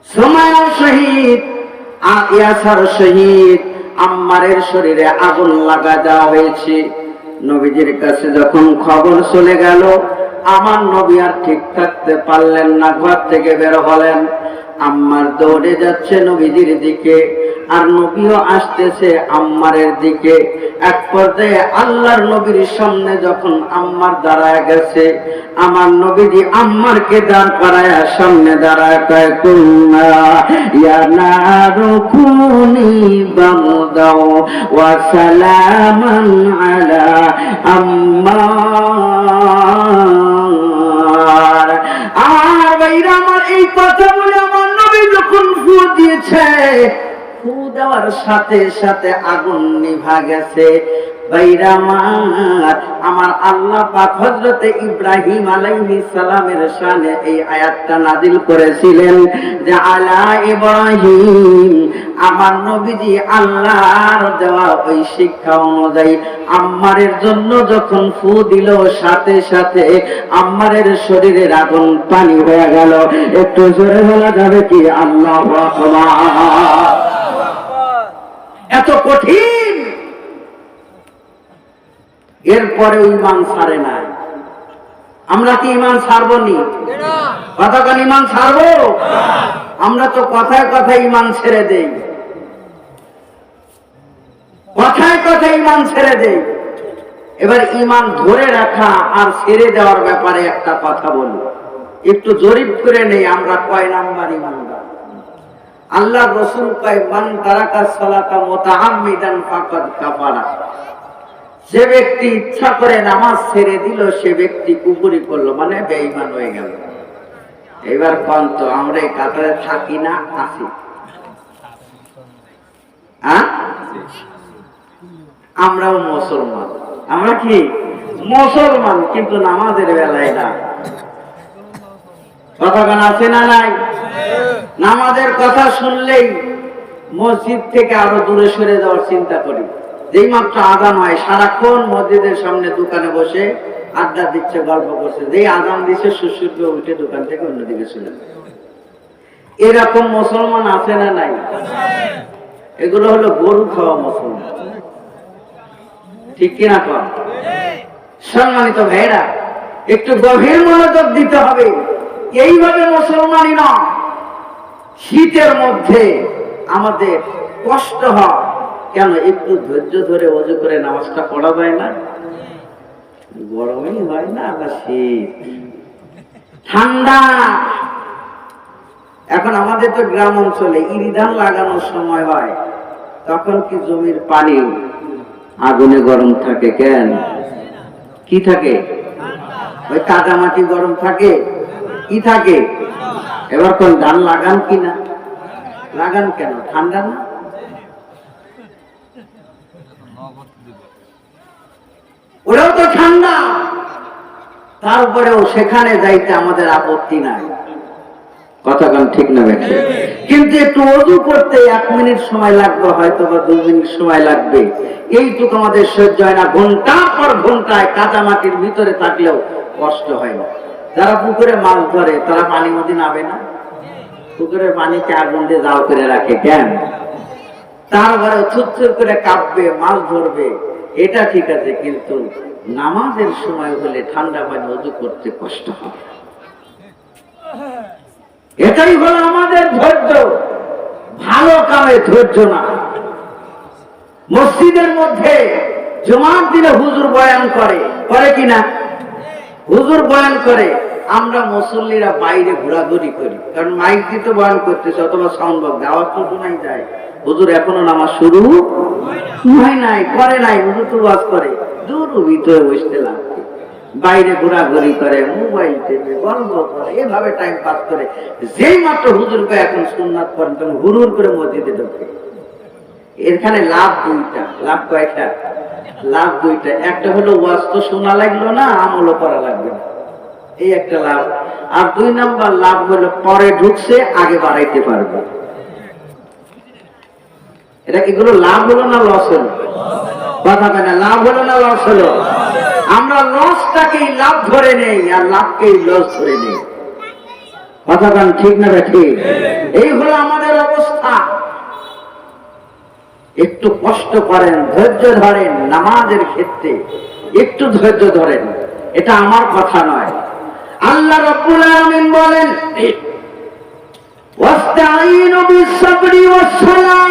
সুমাইয়া শহীদ, ইয়াসার শহীদ, আম্মারের শরীরে আগুন লাগা দেওয়া হয়েছে। নবীজির কাছে যখন খবর চলে গেল, আমার নবী আর ঠিক থাকতে পারলেন না, ঘর থেকে বের হলেন। আম্মার দৌড়ে যাচ্ছে নবীজির দিকে, আর নবীও আসতেছে আম্মারের দিকে। এক পর্যায়ে আল্লাহর নবীর সামনে যখন আম্মার দাঁড়ায় গেছে, আমার নবীজি আম্মারকে দাঁড় করায়া সামনে দাঁড়ায় কয়, কুন্না ইয়া নারু কুনি বারদাও ওয়া সালামান আলা আম্মার। আর ভাইরা আমার, এই কথা বলে আমার নবী যখন ফু দিয়েছে, ফু দেওয়ার সাথে সাথে আগুন নিভা গেছে। ভাইরা আমার আল্লাহ পাক হযরত ইব্রাহিম আলাইহিস সালামের শানে এই আয়াতটা নাযিল করেছিলেন যে আলা ইব্রাহিম। আমার নবীজি আল্লাহর দেওয়া ওই শিক্ষা অনুযায়ী আম্মারের জন্য যখন ফু দিল, সাথে সাথে আম্মারের শরীরের আগুন পানি হয়ে গেল। একটু জোরে বলা যাবে কি আল্লাহু আকবার? এত কঠিন, এরপরে ঈমান ছাড়ে নাই। আমরা কি ঈমান ছাড়বো নি? কথা কান ঈমান ছাড়বো? আমরা তো কথায় কথায় ঈমান ছেড়ে দেই, কথায় কথায় ঈমান ছেড়ে দেই। এবার ঈমান ধরে রাখা আর ছেড়ে দেওয়ার ব্যাপারে একটা কথা বলি, একটু জরিপ করে নেই আমরা কয় নাম্বার ঈমানদার। আল্লাহ রাসূল কয় মান তারাকা সালাতা মুতাআম্মিদান ফাকাদ কাফারা, যে ব্যক্তি ইচ্ছা করে নামাজ ছেড়ে দিল সে ব্যক্তি কুফরি করলো, মানে বেঈমান হয়ে গেল। এবার কোন তো আমরা এই কাতারে থাকি না আছি? আমরাও মুসলমান, আমরা কি মুসলমান, কিন্তু নামাজের বেলায় না। কথাগান আছে না নাই? নামাজের কথা শুনলেই মসজিদ থেকে আরো দূরে সরে যাওয়ার চিন্তা করি। যেই মাত্র আযান হয় সারাক্ষণ মসজিদের সামনে দোকানে বসে আড্ডা দিচ্ছে, গল্প করছে। যেই আযান দিচ্ছে সুসুর করে উঠে দোকান থেকে অন্যদিকে চলে যায়। এরকম মুসলমান আছে না নাই? এগুলো হলো গরু খাওয়া মুসলমান, ঠিক কিনা কর? সম্মানিত ভাইরা, একটু গভীর মনোযোগ দিতে হবে। এইভাবে মুসলমানই না, শীতের মধ্যে আমাদের কষ্ট হয় কেন? একটু ধৈর্য ধরে ওযু করে নামাজটা পড়া যায় না? গরমই হয় না, আবার শীত ঠান্ডা। এখন আমাদের তো গ্রাম অঞ্চলে ইরি ধান লাগানোর সময় হয়, তখন কি জমির পানি আগুনে গরম থাকে? কেন? কি থাকে? ওই কাদা মাটি গরম থাকে, কি থাকে? এবার কোন ধান লাগান কিনা? লাগান কেন? ঠান্ডা না? ওরাও তো ঠান্ডা, তারপরেও সেখানে যাইতে আমাদের আপত্তি নাই। কথা কান ঠিক না বেঠে? কিন্তু একটু ওযু করতে 1 মিনিট সময় লাগবে, হয়তো বা 2 মিনিট সময় লাগবে, এইটুকু আমাদের সহ্য হয় না। ঘন্টার পর ঘন্টায় কাদা মাটির ভিতরে থাকলেও কষ্ট হয় না। যারা পুকুরে মাছ ধরে তারা পানির মধ্যে নামে না? পুকুরের পানিতে আগুন দিয়ে জাল করে রাখে, কেন? তারপরে থুথুর করে কাঁপবে, মাছ ধরবে, এটা ঠিক আছে। কিন্তু নামাজের সময় হলে ঠান্ডা পানি ওযু করতে কষ্ট হয়। এটাই হলো আমাদের ধৈর্য, ভালো কামে ধৈর্য না। মসজিদের মধ্যে জুমার দিনে হুজুর বয়ান করে কিনা? হুজুর বয়ান করে, আমরা মুসল্লিরা বাইরে ঘোরাঘুরি করি, কারণ মাইক দিতে বয়ান করতেছে অথবা সাউন্ড বক্স, আওয়াজ তো শোনাই যায়। হুজুর এখনো নামাজ শুরু হয় নাই, করে নাই, হুজুর তো ওয়াজ করে। দূর ভিতরে বসতে লাগবে, বাইরে ঘোরাঘুরি করে, মোবাইল টেপে গল্প করে, এভাবে টাইম পাস করে। যেই মাত্র হুজুরকে এখন সুন্নাত করেন তখন হুরুর করে মসজিদে ঢোকে। এখানে লাভ দুইটা। লাভ কয়টা? লাভ দুইটা। একটা হলো ওয়াজ তো শোনা লাগলো না, আমলও করা লাগবে না, এই একটা লাভ। আর 2 নাম্বার লাভ হলো পরে ঢুকছে, আগে বাড়াইতে পারবে। এটা এগুলো লাভ হলো না লস হলো? কথা বলে না, লাভ হলো না লস হলো? আমরা লসটাকেই লাভ ধরে নেই আর লাভকেই লস ধরে নেই। কথা বলেন ঠিক না ঠিক? এই হলো আমাদের অবস্থা। একটু কষ্ট করেন, ধৈর্য ধরেন, নামাজের ক্ষেত্রে একটু ধৈর্য ধরেন। এটা আমার কথা নয়, আল্লাহ রাব্বুল আলামিন বলেন ওয়াস্তাঈনু বিস-সাবরি ওয়াস-সালাহ।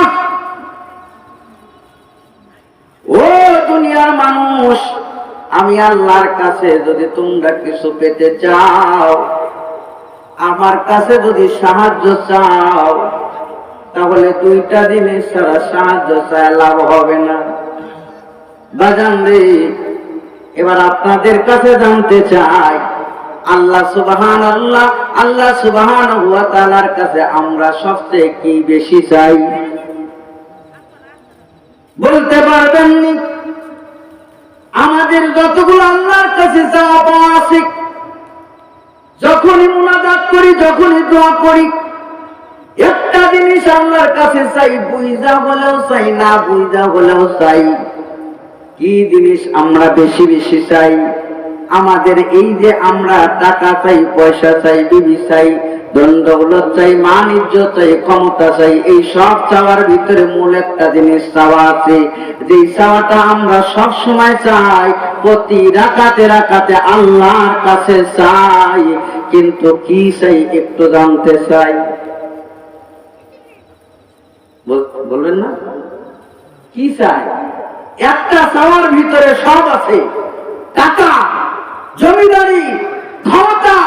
ও দুনিয়ার মানুষ, আমি আল্লাহর কাছে যদি তোমরা কিছু পেতে চাও, আমার কাছে যদি সাহায্য চাও, তাহলে 2টা জিনিস ছাড়া সাহায্য চায় লাভ হবে না। বাজান রে, এবার আপনাদের কাছে জানতে চাই, আল্লাহ সুবহানাহু ওয়া তাআলার কাছে আমরা সবচেয়ে কি বেশি চাই? বলতে পারবেন নি? আমাদের যতগুলো আল্লাহর কাছে চাওয়া পাওয়া আছে, যখনই মুনাজাত করি, যখনই দোয়া করি, একটা জিনিস আল্লাহর কাছে চাই, বুঝা হলেও চাই, না বুঝা হলেও চাই। কি জিনিস আমরা বেশি বেশি চাই? আমাদের এই যে আমরা টাকা চাই, পয়সা চাই, বিবি চাই, ধন দৌলত চাই, মান ইজ্জত চাই, ক্ষমতা চাই, এই সব চাওয়ার ভিতরে মূল একটা জিনিস চাওয়া আছে, যে চাওয়াটা আমরা সব সময় চাই, প্রতি রাকাতে রাকাতে আল্লাহর কাছে চাই। কিন্তু কি চাই একটু জানতে চাই? বলবেন না? কি চাই? একটা চাওয়ার ভিতরে সব আছে, টাকা, জমিদারি, ক্ষমতা,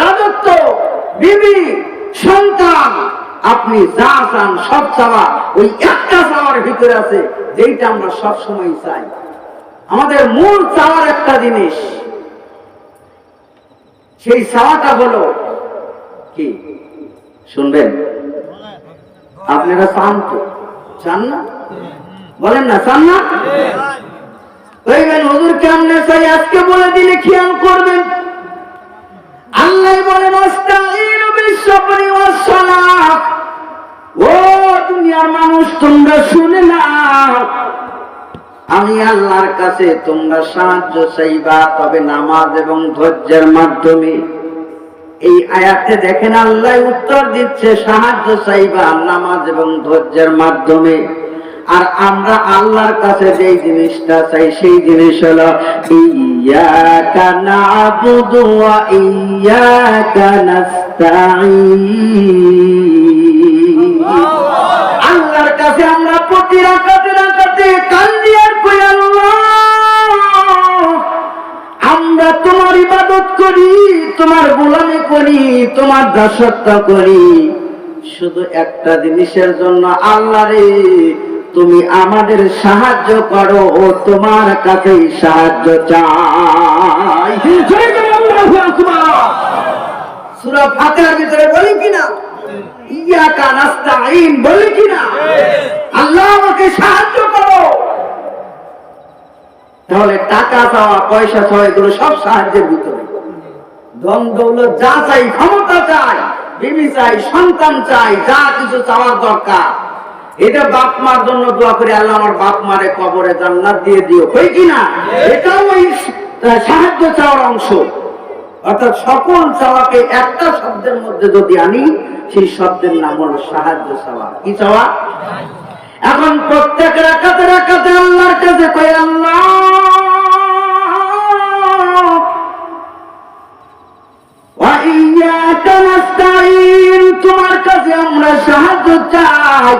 রাজত্ব, বিবি, সন্তান, আপনি যা চান সব চাওয়া ওই একটা চাওয়ার ভিতরে আছে, যেটা আমরা সব সময় চাই। আমাদের মূল চাওয়ার একটা জিনিস, সেই চাওয়াটা হলো কি শুনবেন? আপনারা চান তো? চান না? বলেন না চান না? হুজুর কেমনে চাই আজকে বলে দিলে খেয়াল করবেন। আল্লাহ বলেন ওয়াস্তাঈনু বিস-সাবরি ওয়াস-সালাহ। ও দুনিয়ার মানুষ তোমরা শুনে নাও, আমি আল্লাহর কাছে তোমরা সাহায্য চাইবা, তবে নামাজ এবং ধৈর্যের মাধ্যমে। এই আয়াতে দেখেন আল্লাহ উত্তর দিচ্ছে সাহায্য চাইবা নামাজ এবং ধৈর্যের মাধ্যমে। আর আমরা আল্লাহর কাছে যেই জিনিসটা চাই সেই জিনিস হলো ইয়্যাকা না'বুদু ওয়া ইয়্যাকা নাস্তাঈন। আল্লাহর কাছে আমরা প্রতি রাকাতে রাকাতে কান্দি আর কই, আল্লাহ আমরা তোমার ইবাদত করি, তোমার গোলামি করি, তোমার দাসত্ব করি শুধু একটা জিনিসের জন্য, আল্লাহ রে তুমি আমাদের সাহায্য করো, ও তোমার কাছেই সাহায্য চাই। সূরা ফাতিহার ভিতরে বলি কিনা ইয়্যাকা নাস্তাঈন বলি কিনা? আল্লাহ আমাকে সাহায্য করো। তাহলে টাকা চাওয়া, পয়সা চাওয়া এগুলো সব সাহায্যের ভিতরে। ধন দৌলত যা চাই, ক্ষমতা চাই, বিবি চাই, সন্তান চাই, যা কিছু চাওয়ার দরকার, এটা বাপ মার জন্য দোয়া করি, আল্লাহ আমার বাপ মারে কবরে জান্নাত দিয়ে দিও, কই কিনা? এটাও ওই সাহায্য চাওয়ার অংশ। অর্থাৎ সকল চাওয়াকে একটা শব্দের মধ্যে যদি আনি, সেই শব্দের নাম হলো সাহায্য চাওয়া। কি চাওয়া? এখন প্রত্যেক রাকাতে রাকাতে আল্লাহর কাছে কই, আল্লাহ ওয়া ইয়্যাকা নাস্তাঈন, তোমার কাছে আমরা সাহায্য চাই।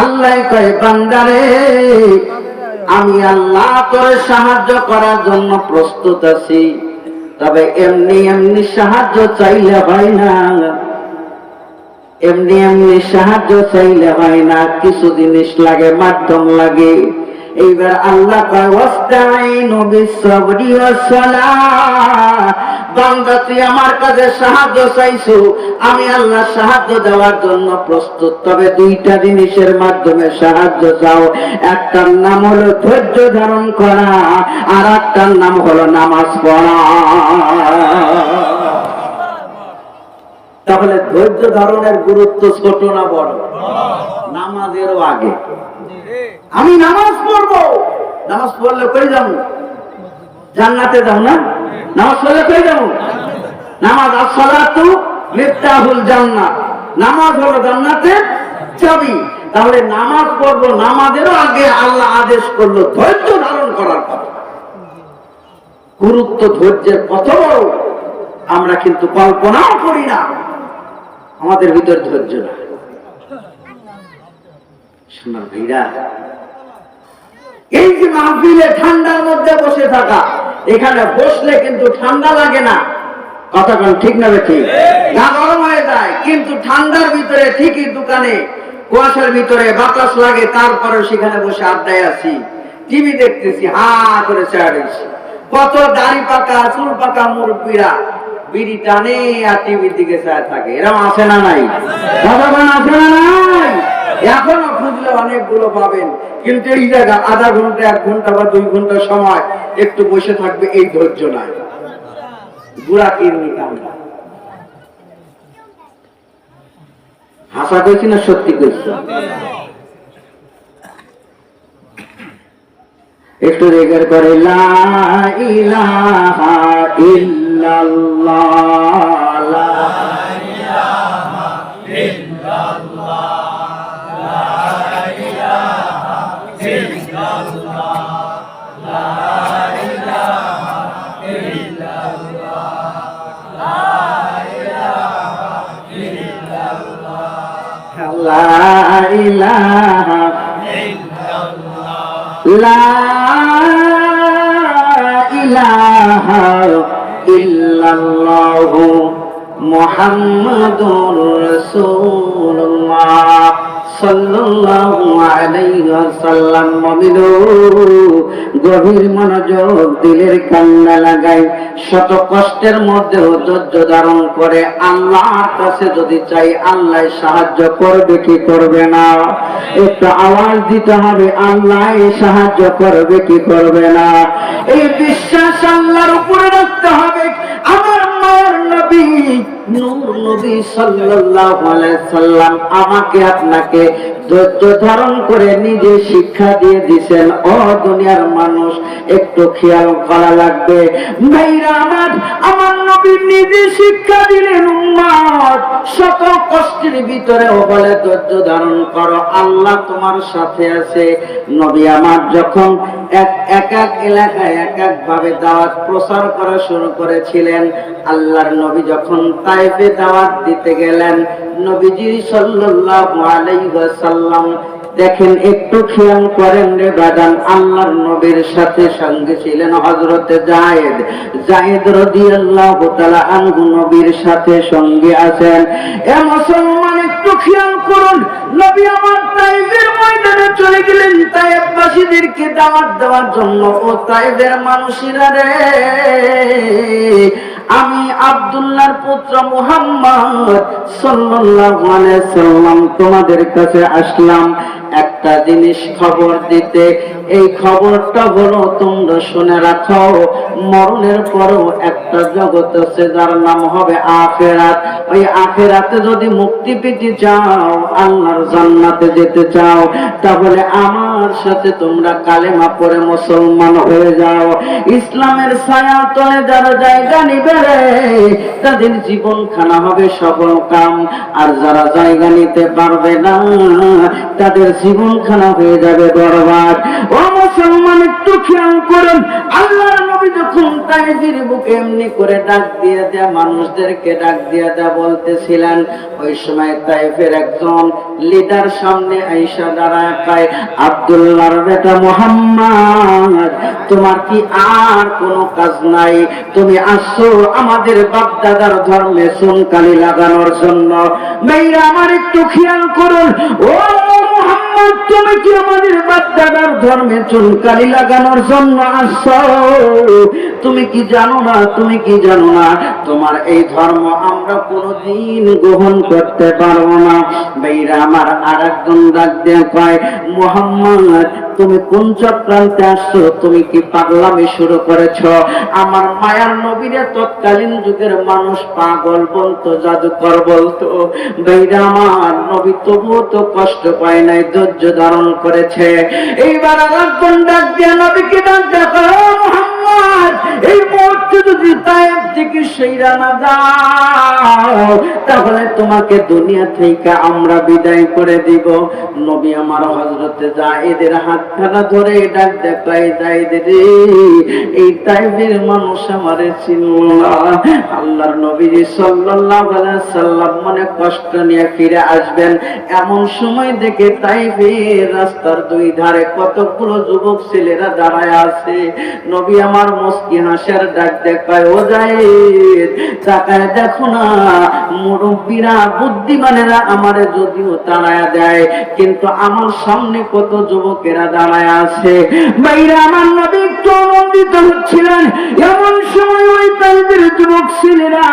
আল্লাহ কয় বান্দারে আমি আল্লাহ তোরে সাহায্য করার জন্য প্রস্তুত আছি, তবে এমনি এমনি সাহায্য চাইলে হয় না, এমনি এমনি সাহায্য চাইলে হয় না, কিছু জিনিস লাগে, মাধ্যম লাগে। এইবার আল্লাহ কয় ওয়াস্তাঈনু বিস-সাবরি ওয়াস-সালাহ। বান্দা তুই আমার কাছে সাহায্য চাইছো, আমি আল্লাহ সাহায্য দেওয়ার জন্য প্রস্তুত, তবে দুইটা জিনিসের মাধ্যমে সাহায্য চাও। একটার নাম হলো ধৈর্য ধারণ করা, আর একটার নাম হলো নামাজ পড়া। তাহলে ধৈর্য ধারণের গুরুত্ব ছোট না বড়? নামাজেরও আগে। আমি নামাজ পড়বো, নামাজ পড়লে কই যাবো? জান্নাতে যাও না? নামাজ পড়লে কই যাবো? নামাজ as-সালাতু মিফতাহুল জান্নাত, নামাজ হলো জান্নাতের চাবি। তাহলে নামাজ পড়বো, নামাজেরও আগে আল্লাহ আদেশ করলো ধৈর্য ধারণ করার কথা। গুরুত্ব ধৈর্যের কত বড় আমরা কিন্তু কল্পনাও করি না, আমাদের ভিতর ধৈর্য না। শোনা ভাইরা, এই যে মাহফিলে ঠান্ডার মধ্যে বসে থাকা, এখানে বসলে কিন্তু ঠান্ডা লাগে না, কথা কোন ঠিক না ঠিক? গা গরম হয়ে যায়, কিন্তু ঠান্ডার ভিতরে ঠিকই দোকানে কুয়াশার ভিতরে বাতাস লাগে, তারপরে সেখানে বসে আড্ডায় আছি, টিভি দেখতেছি, হা করে চেয়ারেছি। কত দাড়ি পাকা চুল পাকা মুরব্বীরা বিড়ি টানে আর টিভির দিকে চায় থাকে, এরকম আছে না নাই? ভগবান আছে না নাই? এখনো খুঁজলে অনেকগুলো পাবেন, কিন্তু এই জায়গা আধা ঘন্টা, 1 ঘন্টা বা 2 ঘন্টা সময় একটু বসে থাকবে, এই ধৈর্য নাই। বুড়া কিরমি কামড়া। হাসা কইছি না সত্যি কইছি? একটু রেগার করে লা ইলাহা ইল্লাল্লাহ, লা ইলাহা ইল্লাল্লাহ, লা ইলাহা ইল্লাল্লাহ, লা ইলাহা ইল্লাল্লাহ, লা ইলাহা ইল্লাল্লাহ, লা ইলাহা লা ইলাহা ইল্লাল্লাহু মুহাম্মাদুর রাসূলুল্লাহ সাল্লাল্লাহু আলাইহি ওয়াসাল্লাম। মুমিনু গভীর মনোযোগ দিলের কান্না লাগাই, শত কষ্টের মধ্যেও ধৈর্য ধারণ করে আল্লাহর কাছে যদি চাই, আল্লাহ সাহায্য করবে কি করবে না? একটু আওয়াজ দিতে হবে, আল্লাহ সাহায্য করবে কি করবে না? এই বিশ্বাস আল্লাহর উপরে রাখতে হবে। আমার মায়ের নবী নূর নবী সাল্লাল্লাহু আলাইহি সাল্লাম আমাকে আপনাকে ধৈর্য ধারণ করে নিজে শিক্ষা দিয়ে দিয়েছেন। ও দুনিয়ার মানুষ, একটু খেয়াল করা লাগবে। ভাইরা আমার নবী নিজে শিক্ষা দিলেন উম্মত শত কষ্টের ভিতরেও বলে ধৈর্য ধারণ করো, আল্লাহ তোমার সাথে আছে। নবী আমার যখন এক এক এলাকায় এক এক ভাবে দাওয়াত প্রচার করা শুরু করেছিলেন, আল্লাহর নবী যখন তায়েফে দাওয়াত দিতে গেলেন, নবীজি সাল্লাল্লাহু আলাইহি ওয়াসাল্লাম দেখেন, একটু খেয়াল করেন রে বাদান, আল্লাহর নবীর সাথে সঙ্গে ছিলেন হযরতে যায়েদ রাদিয়াল্লাহু তাআলা আনহু, নবীর সাথে সঙ্গে আছেন। এ মুসলমান, একটু খেয়াল করুন, নবী আমার তায়েফের ময়দানে চলে গেলেন তায়েফবাসীদেরকে দাওয়াত দেওয়ার জন্য। ও তায়েফের মানুষেরা রে, আমি আব্দুল্লাহর পুত্র মুহাম্মদ সাল্লাল্লাহু আলাইহি সাল্লাম তোমাদের কাছে আসলাম একটা জিনিস খবর দিতে। এই খবরটা হলো, তোমরা শুনে রাখো, মরণের পরও একটা জগৎ আছে যার নাম হবে আখিরাত। ওই আখিরাতে যদি মুক্তি পেতে চাও, আল্লাহর জান্নাতে যেতে চাও, তাহলে আমার সাথে তোমরা কালেমা পড়ে মুসলমান হয়ে যাও। ইসলামের ছায়া তলে যারা জায়গা নিবে তাদের জীবন খানা হবে সফল কাম, আর যারা জায়গা নিতে পারবে না তাদের জীবন খানা হয়ে যাবে বরবাদ। ও মুসলমান, একটু খেয়াল করুন, আল্লাহর নবী যখন তায়েফের বুকে এমনি করে ডাক দিয়ে দেয়া মানুষদেরকে ডাক দিয়ে দেয়া বলতেছিলেন, ওই সময় তায়েফের একজন লিডার সামনে আয়েশা দাঁড়ায় কয়, আব্দুল্লাহর বেটা মুহাম্মদ, তোমার কি আর কোনো কাজ নাই? তুমি আসছো আমাদের বাপ দাদার ধর্মে চুনকালি লাগানোর জন্য। মেয়েরা আমার, একটু খেয়াল করুন, ও মুহাম্মদ, তুমি কি আমাদের বাপ দাদার ধর্মে চুনকালি লাগানোর জন্য আসছো? তুমি কি জানো না, তুমি কি জানো না, তোমার এই ধর্ম আমরা কোনোদিন গ্রহণ করতে পারবো না। মেয়েরা আমার, আর একজন ডাক দিয়ে কয়, মুহাম্মদ, তুমি কোন চক্রান্তে আসছো? তুমি কি পাগলামি শুরু করেছো? আমার মায়ার নবীরে তৎকালীন যুগের মানুষ পাগল বলতো, জাদুকর বলতো। ভাইরা আমার, নবী তবুও তো কষ্ট পায় নাই, ধৈর্য ধারণ করেছে। এইবার আরেকজন ডাক দিয়ে নবীকে ডাক দেখো, মুহাম্মদ, এই মুহূর্তে যদি তায়েফ থেকে সইরা না যাও, তাহলে তোমাকে দুনিয়া থেকে আমরা বিদায় করে দিব। নবী আমার হযরতে যায়েদের হাতখানা ধরে ডাক দেখায়, যায়েদ রে, এই তায়েফের মানুষ আমারে চিনল না। আল্লাহর নবী সাল্লাল্লাহু আলাইহি সাল্লাম মনে কষ্ট নিয়ে ফিরে আসবেন, এমন সময় দেখে তায়েফের রাস্তার দুই ধারে কতগুলো যুবক ছেলেরা দাঁড়ায় আছে। নবী আমার মুস্কি হাসির ডাক দেখায়, ও যায়েদ, তাকায় দেখো না, মুরব্বীরা বুদ্ধিমানেরা আমারে যদিও তাড়ায়া দেয়, কিন্তু আমার সামনে কত যুবকেরা দাঁড়ায় আছে। ভাইরা আমার, নবী একটু আনন্দিত হচ্ছিলেন। এমন সময় ওই তায়েফের যুবক ছেলেরা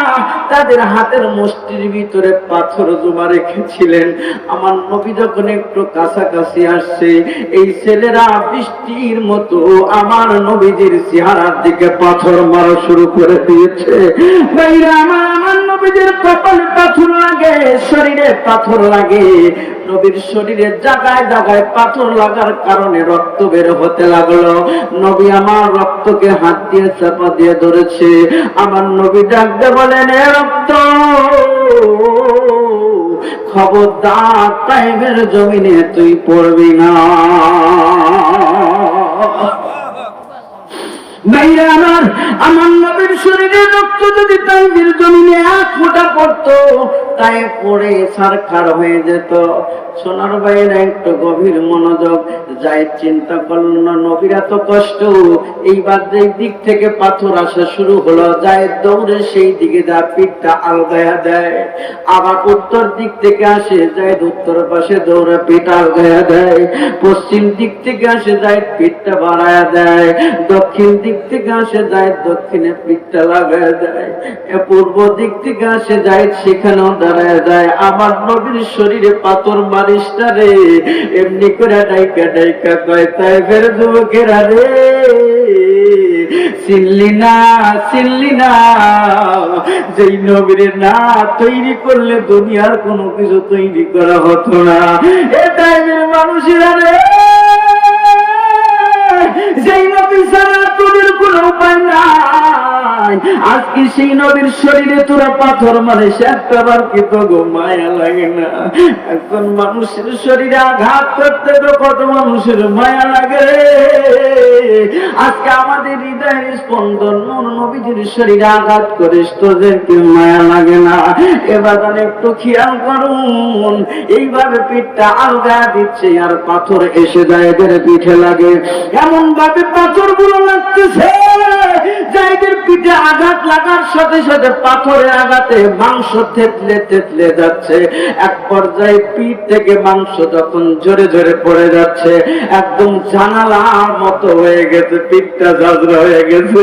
তাদের হাতের মুষ্টির ভিতরে পাথর জমা রেখেছিলেন। আমার নবী যখন একটু কাছাকাছি আসছে, এই ছেলেরা বৃষ্টির মতো আমার নবীজির চেহারার দিকে পাথর মারা শুরু করে দিয়েছে। ভাইরা আমার নবীজির কপালে পাথর লাগে, শরীরে পাথর লাগে। নবীর শরীরে জায়গায় জায়গায় পাথর লাগার কারণে রক্ত বের হতে লাগলো। নবী আমার রক্তকে হাত দিয়ে চাপা দিয়ে ধরেছে। আমার নবী ডাক দিয়ে বলেন, এ রক্ত, খবরদার তায়েফের জমিনে তুই পড়বি না। ভাইরা আমার নবীর শরীরে রক্ত যদি তায়েফের জমিনে এক ফোঁটা পড়তো, তাই পড়ে ছারখার হয়ে যেত। সোনার বাইরে একটু গভীর মনোযোগ। যাই চিন্তা করলো না নবীর এত কষ্ট, এইবার যে দিক থেকে পাথর আসা শুরু হলো, যায় দৌড়ে সেই দিকে যা পিঠটা আলগায়া দেয়। আবার উত্তর দিক থেকে আসে, যায় উত্তর পাশে দৌড়ে পিঠ আলগায়া দেয়। পশ্চিম দিক থেকে আসে, যায় পিঠটা বাড়ায়া দেয়। দক্ষিণ দিক থেকে আসে, যায় দক্ষিণে পিঠটা লাগায়া দেয়। পূর্ব দিক থেকে আসে, যায় সেখানেও দাঁড়ায় যায়। আমার নবীর শরীরে পাথর মারিসটা রে, এমনি করে ডাইকা ডাইকা কয়, তাই ফের যুবকেরা রে, চিনলি না চিনলি না, যেই নবীর না তৈরি করলে দুনিয়ার কোনো কিছু তৈরি করা হতো না। এ টাইমের মানুষেরা রে, যেই নবী ছাড়া তোদের কোনো উপায় নাই। আজকে সেই নবীর শরীরে তোরা পাথর মারে, একটাবার কি তো গো মায়া লাগে না? এখন মানুষের শরীরে আঘাত করতে তো কত মানুষের মায়া লাগে রে। আজকে আমাদের হৃদয়ের স্পন্দন নবীজির শরীরে আঘাত করিস, তোদের কি মায়া লাগে না? এবার একটু খেয়াল করুন, এইভাবে পিঠটা আলগা দিচ্ছে আর পাথর এসে যায় এদের পিঠে লাগে। এমন ভাবে পাথর গুলো লাগতেছে, যাদের পিঠে আঘাত লাগার সাথে সাথে পাথরের আঘাতে মাংস থেতলে থেতলে যাচ্ছে। এক পর্যায়ে পিঠ থেকে মাংস যখন জোরে জোরে পড়ে যাচ্ছে, একদম জানালার মতো হয়ে গেছে, পিঠটা ঝাঁঝরা হয়ে গেছে।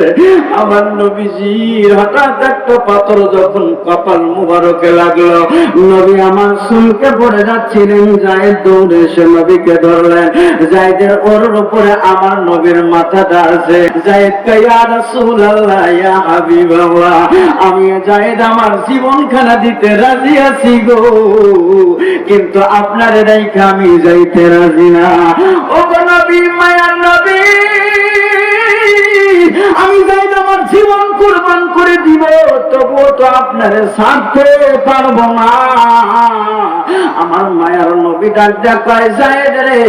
আমার নবীজির হঠাৎ একটা পাথর যখন কপাল মুবারকে লাগলো, নবী আমার শুনকে পড়ে যাচ্ছিলেন। জায়েদ দৌড়ে এসে নবীকে ধরলেন। জায়েদের ওর উপরে আমার নবীর মাথাটা আছে। জায়েদ কে, ইয়া রাসূলুল্লাহ, ইয়া হাবিবাল্লাহ, আমি জায়েদ আমার জীবনখানা দিতে রাজি আছি গো, কিন্তু আপনার রাইখা আমি যাইতে রাজি না। ও নবী, মায়ার নবী, আমি জায়েদ আমার জীবন কুরবান করে দিব, তবুও তো আপনারে ছাড়তে পারবো না। আমার মায়ার নবী ডাক কয়, জায়েদ রে,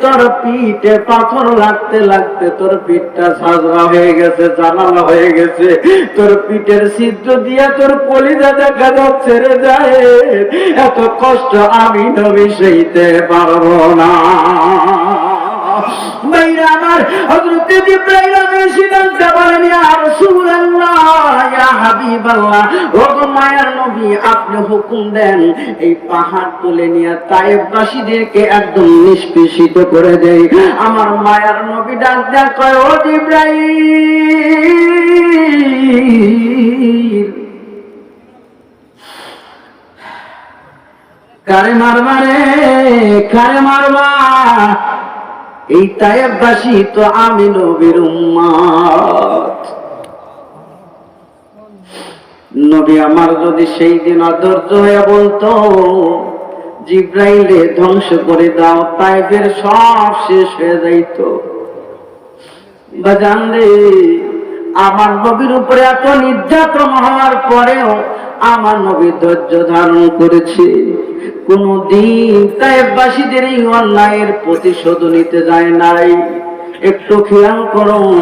তোর পিঠে পাথর লাগতে লাগতে তোর পিঠটা ঝাঁঝরা হয়ে গেছে, জানালা হয়ে গেছে। তোর পিঠের ছিদ্র দিয়া তোর কলিজা দেখা যাচ্ছে রে জায়েদ। এত কষ্ট আমি নবী সইতে পারবো না। ভাইরা আমার, হযরত জিবরাইল আলাইহিসসালাম বলেন, ইয়া রাসূলুল্লাহ, ইয়া হাবিবাল্লাহ, ও মায়ার নবী, আপনি হুকুম দেন এই পাহাড় তুলে নিয়ে তায়েফবাসীদেরকে একদম নিষ্পেষিত করে দেই। আমার মায়ার নবী ডাক দেয়া কয়, ও জিবরাইল, কারে মারবা রে, কারে মারবা? এই তায়েফবাসী তো আমি নবীর উম্মত। নবী আমার যদি সেই দিন অধৈর্য হয়ে বলতো, জিবরাইলে ধ্বংস করে দাও, তায়েফের সব শেষ হয়ে যাইত। বাজান রে, আমার নবীর উপরে এত নির্যাতন হওয়ার পরেও আমার নবী ধৈর্য ধারণ করেছে। কোনদিন তায়েফবাসীদের এই অন্যায়ের প্রতিশোধ নিতে যায় নাই। একটু খেয়াল করুন,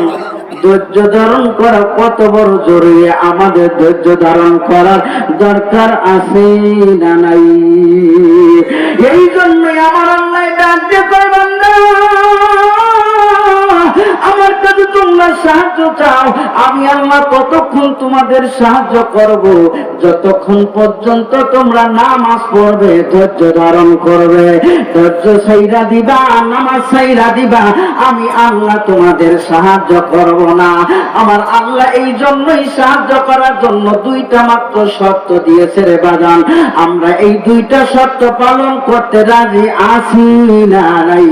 ধৈর্য ধারণ করা কত বড় জরুরি। আমাদের ধৈর্য ধারণ করার দরকার আছে না নাই? এই জন্যই আমার আল্লাহ ডাক দিয়ে কয়, বান্দা, আমার কাছে তোমরা সাহায্য চাও, আমি আল্লাহ ততক্ষণ তোমাদের সাহায্য করব যতক্ষণ পর্যন্ত তোমরা নামাজ পড়বে, ধৈর্য ধারণ করবে। ধৈর্য ছাইরা দিবা, নামাজ ছাইরা দিবা, আমি আল্লাহ তোমাদের সাহায্য করব না। আমার আল্লাহ এই জন্যই সাহায্য করার জন্য দুইটা মাত্র শর্ত দিয়েছে রে বাজান। আমরা এই দুইটা শর্ত পালন করতে রাজি আছি না নাই?